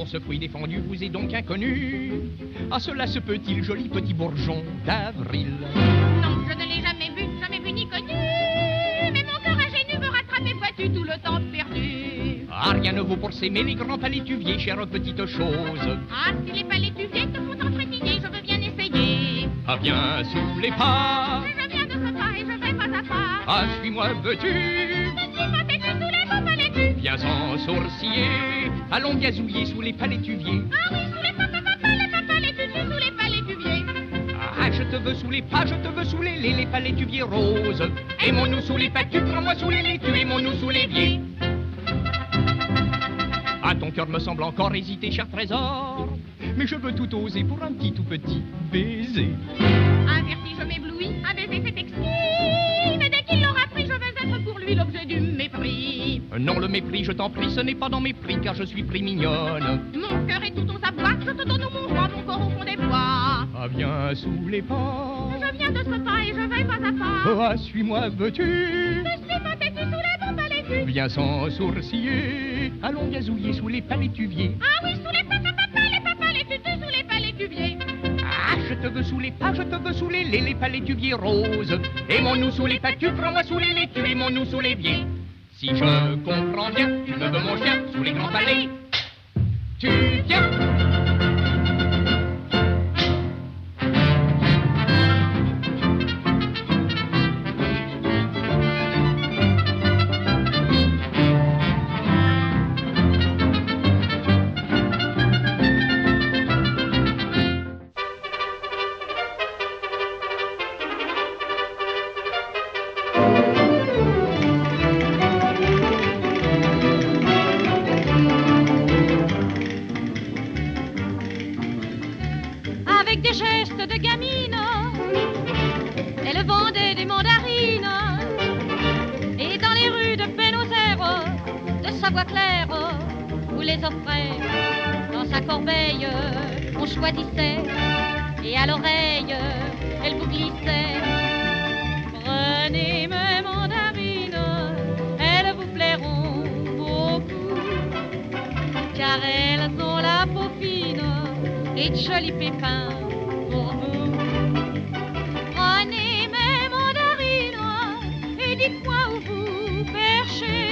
Ce fruit défendu vous est donc inconnu. À cela se peut-il, joli petit bourgeon d'avril? Non, je ne l'ai jamais vu ni connu. Mais mon cœur ingénu me rattrape et vois-tu tout le temps perdu. Ah, rien ne vaut pour s'aimer les grands palétuviers, chère petite chose. Ah, si les palétuviers te font entretiner, je veux bien essayer. Ah, viens sous les pas. Je viens de ce pas et je vais pas à pas. Ah, suis-moi, veux-tu? Suis-moi, têtu sous les beaux palétus. Viens sans sourciller, allons gazouiller sous les palétuviers. Ah oui, sous les palétuviers, sous les palétuviers. Ah, je te veux sous les pas, je te veux sous les palétuviers roses. Aimons-nous sous les patus, prends-moi sous les laitues, aimons-nous sous les viers. Ah, ton cœur me semble encore hésiter, cher trésor. Mais je veux tout oser pour un petit tout petit baiser. Un vertige m'éblouit, un baiser c'est exquis. Mais dès qu'il l'aura pris, je vais être pour lui l'objet du mépris. Non, le mépris, je t'en prie, ce n'est pas dans mes prix, car je suis pris mignonne. Mon cœur est tout ton savoir, je te donne mon roi, mon corps au fond des bois. Ah, viens sous les pas. Je viens de ce pas et je vais pas à pas. Ah, suis-moi, veux-tu? Je suis pas têtu sous les bons palétus. Viens sans sourciller, allons gazouiller sous les palétuviers. Ah oui, sous les palétuviers, sous les palétuviers. Ah, je te veux sous les pas, je te veux sous les palétuviers roses. Aimons-nous sous les patus, prends-moi sous les laitues, aimons-nous sous les viers. Si je comprends bien, tu me veux mon chien sous les grands palais. Tu viens. Avec des gestes de gamine, elle vendait des mandarines. Et dans les rues de Buenos Aires, de Savoie-Claire, vous les offrait. Dans sa corbeille, on choisissait. Et à l'oreille, elle vous glissait. Prenez mes mandarines, elles vous plairont beaucoup. Car elles ont la peau fine et de jolis pépins pour vous. Prenez mes mandarines et dites-moi où vous perchez.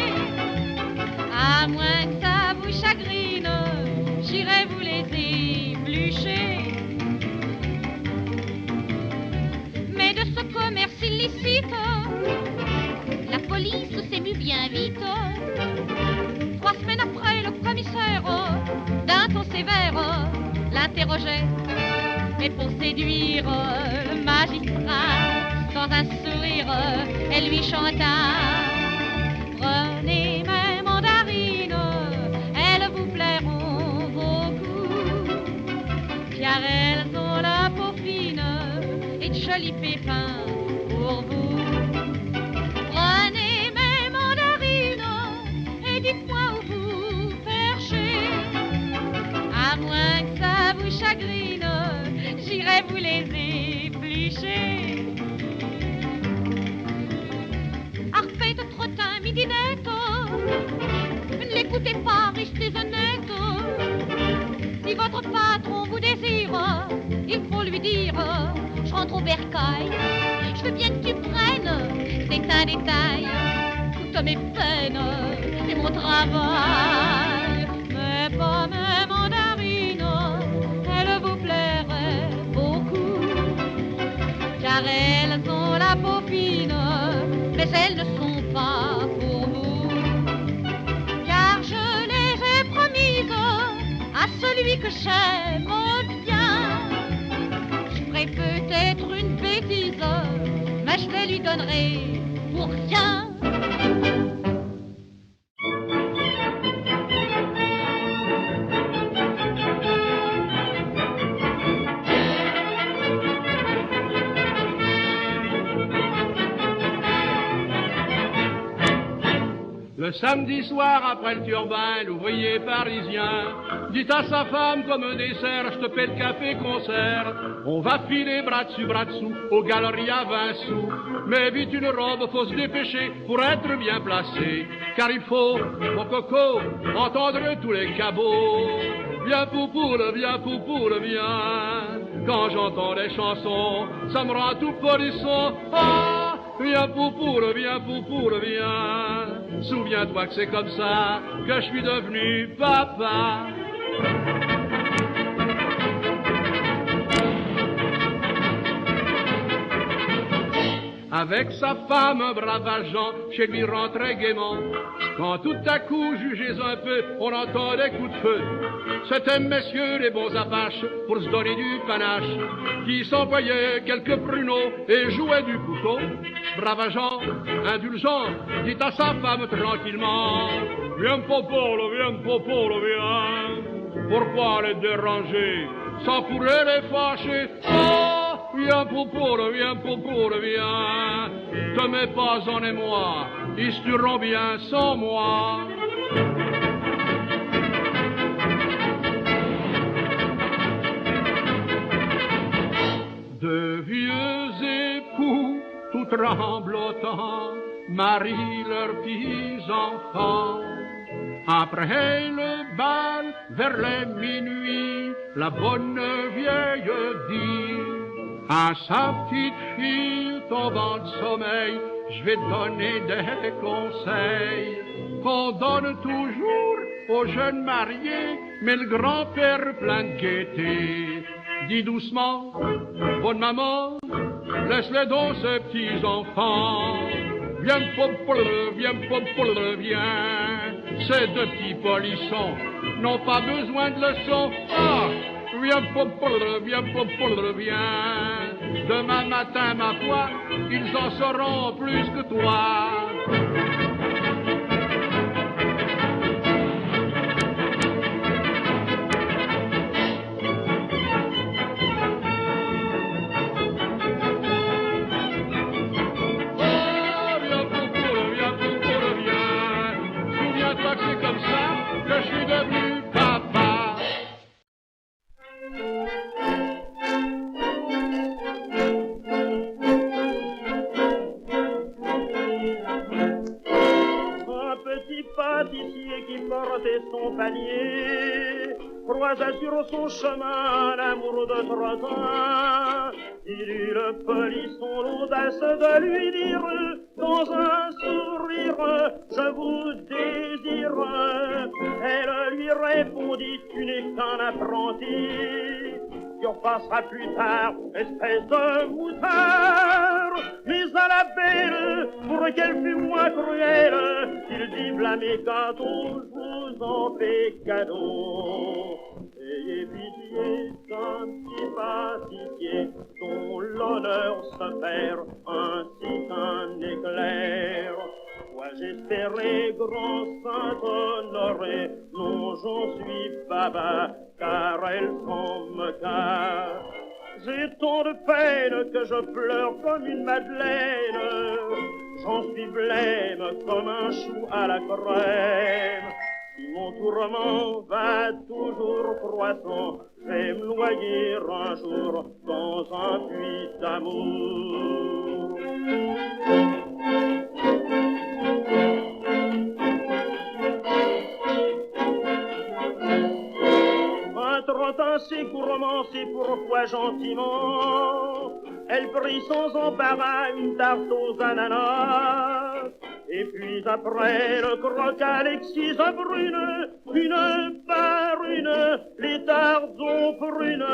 À moins que ça vous chagrine, j'irai vous les éplucher. Mais de ce commerce illicite, la police s'émut bien vite. 3 semaines après, le commissaire, d'un ton sévère, l'interrogeait. Et pour séduire le magistrat, sans un sourire, elle lui chanta. Prenez mes mandarines, elles vous plairont beaucoup. Car elles ont la peau fine et de jolis pépins pour vous. Prenez mes mandarines et dites-moi où vous perchez. À moins que ça vous chagrine, j'irai vous les éplucher. Arpète, trottin, midinette, ne l'écoutez pas, restez honnête. Si votre patron vous désire, il faut lui dire, je rentre au bercail. Je veux bien que tu prennes, c'est un détail. Toutes mes peines, c'est mon travail. Mais pas mes mandarines, elles vous plairaient beaucoup. Car elles ont la peau fine, mais elles ne sont pas pour vous. Car je les ai promises à celui que j'aime bien. Je ferai peut-être une bêtise, mais je les lui donnerai pour rien. samedi soir après le turbin, l'ouvrier parisien dit à sa femme comme dessert, je te paie le café concert. On va filer bras dessous aux galeries à 20 sous. Mais vite une robe, faut se dépêcher pour être bien placé. Car il faut, mon coco, entendre tous les cabots. Viens poupoule, viens. Quand j'entends les chansons, ça me rend tout polisson. Ah, viens poupoule, viens. Souviens-toi que c'est comme ça que je suis devenu papa. Avec sa femme, un brave agent, chez lui rentrait gaiement. Quand tout à coup, jugez un peu, on entend des coups de feu. C'étaient messieurs les bons apaches, pour se donner du panache, qui s'envoyaient quelques pruneaux et jouaient du couteau. Brave agent, indulgent, dit à sa femme tranquillement, viens popolo, viens. Pourquoi les déranger, sans pourrait les fâcher? Oh, viens popolo, viens. Te mets pas en émoi, ils se tueront bien sans moi. Deux vieux époux, tout tremblotants, marient leurs petits-enfants. Après le bal, vers les minuit, la bonne vieille dit à sa petite fille tombant de sommeil, je vais te donner des conseils qu'on donne toujours aux jeunes mariés, mais le grand-père plein de gaieté dit doucement, bonne maman, laisse-les donc ces petits-enfants. Viens, ces deux petits polissons n'ont pas besoin de leçons. Ah, viens. Demain matin, ma foi, ils en sauront plus que toi. C'est comme ça que je suis devenu papa. Un petit pâtissier qui portait son panier croisa sur son chemin l'amour de 30 ans. Il eut le polisson l'audace de lui dire dans un sourire, je vous désire. Elle lui répondit, tu n'es qu'un apprenti, tu repasseras plus tard, espèce de moutard. Mais à la belle, pour qu'elle fût moins cruelle, il dit, v'là mes gâteaux, je vous en fais cadeau. Ayez pitié d'un petit pâtissier dont l'honneur se perd ainsi qu'un éclair. Moi j'espérais, grand Saint-Honoré, non j'en suis baba, car elle s'en moqua. J'ai tant de peine que je pleure comme une madeleine, j'en suis blême comme un chou à la crème. Si mon tourment va toujours croissant, je vais me noyer un jour dans un puits d'amour. Un trottin si gourmand, c'est pourquoi gentiment elle prit sans embarras une tarte aux ananas. Et puis après le croqua l'exquise brune, une par une, les tartes ont prune.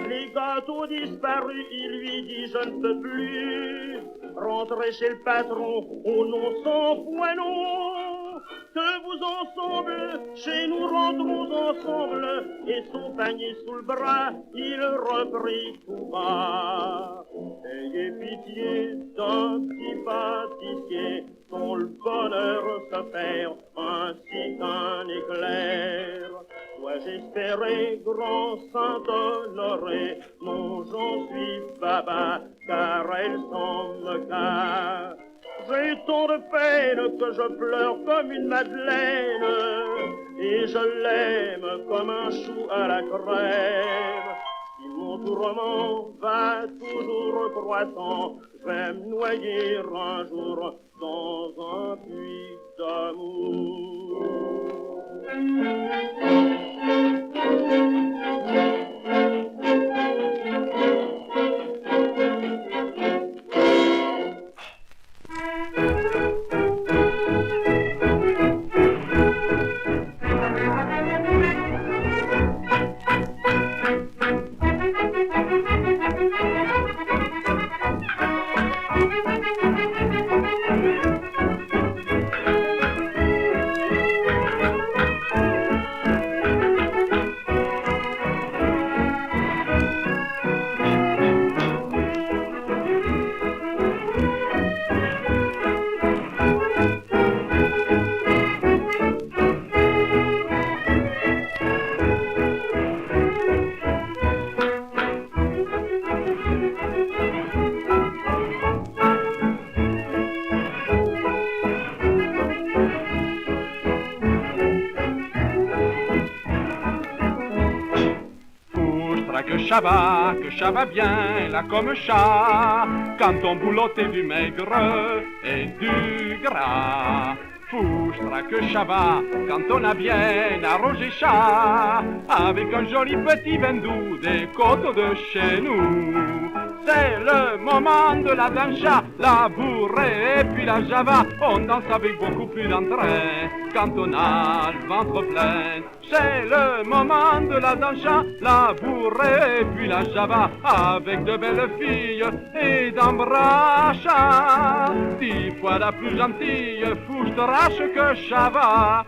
Les gâteaux disparus, il lui dit je ne peux plus rentrer chez le patron, oh non sans foi non. Que vous ensemble, chez nous rentrons ensemble. Et son panier sous le bras, il reprit tout bas. Ayez pitié d'un petit pâtissier dont le bonheur se perd ainsi qu'un éclair. Dois-je espérer, grand Saint-Honoré, non j'en suis baba, car elle s'en moqua. J'ai tant de peine que je pleure comme une madeleine, et je l'aime comme un chou à la crème. Si mon tourment va toujours croissant, je vais me noyer un jour dans un puits d'amour. Que ça va bien, là comme chat, quand on boulotte du maigre et du gras. Foustra que ça va, quand on a bien arrosé ça, avec un joli petit vin doux des côtes de chez nous. C'est le moment de la danse, la bourrée et puis la java. On danse avec beaucoup plus d'entrain quand on a le ventre plein. C'est le moment de la danse, la bourrée et puis la java. Avec de belles filles et d'embrasses. 10 fois la plus gentille, foustrache que ça va.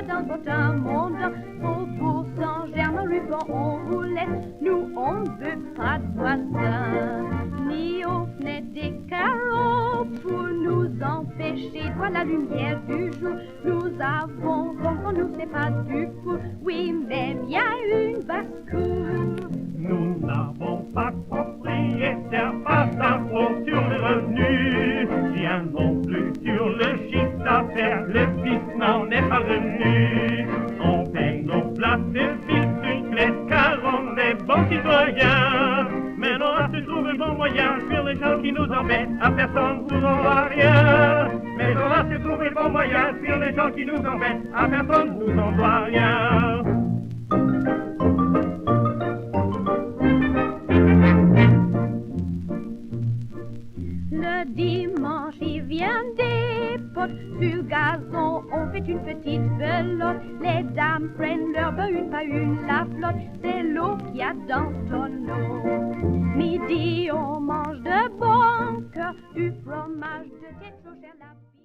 Dans votre monde, Faubourg Saint-Germain, ruban, on vous laisse. Nous, on ne veut pas de voisins, ni aux fenêtres des carreaux, pour nous empêcher de voir la lumière du jour. Nous avons on nous sait pas du tout. Oui, même il y a une basse-cour. Nous n'avons pas de propriétaire, pas d'impôt sur les revenus, rien non plus sur le chiffre d'affaires, le fisc n'en est pas venu. On paye nos places et bicyclettes car on est bons citoyens. Mais on a se trouvé le bon moyen sur les gens qui nous embêtent, à personne nous en va rien. Mais on a se trouvé le bon moyen sur les gens qui nous embêtent, à personne nous en doit rien. Le dimanche, il vient des potes. Sur gazon, on fait une petite velotte. Les dames prennent leur bain une par une la flotte. C'est l'eau qu'il y a dans ton eau. Midi, on mange de bon cœur. Du fromage de tête trop cher la vie.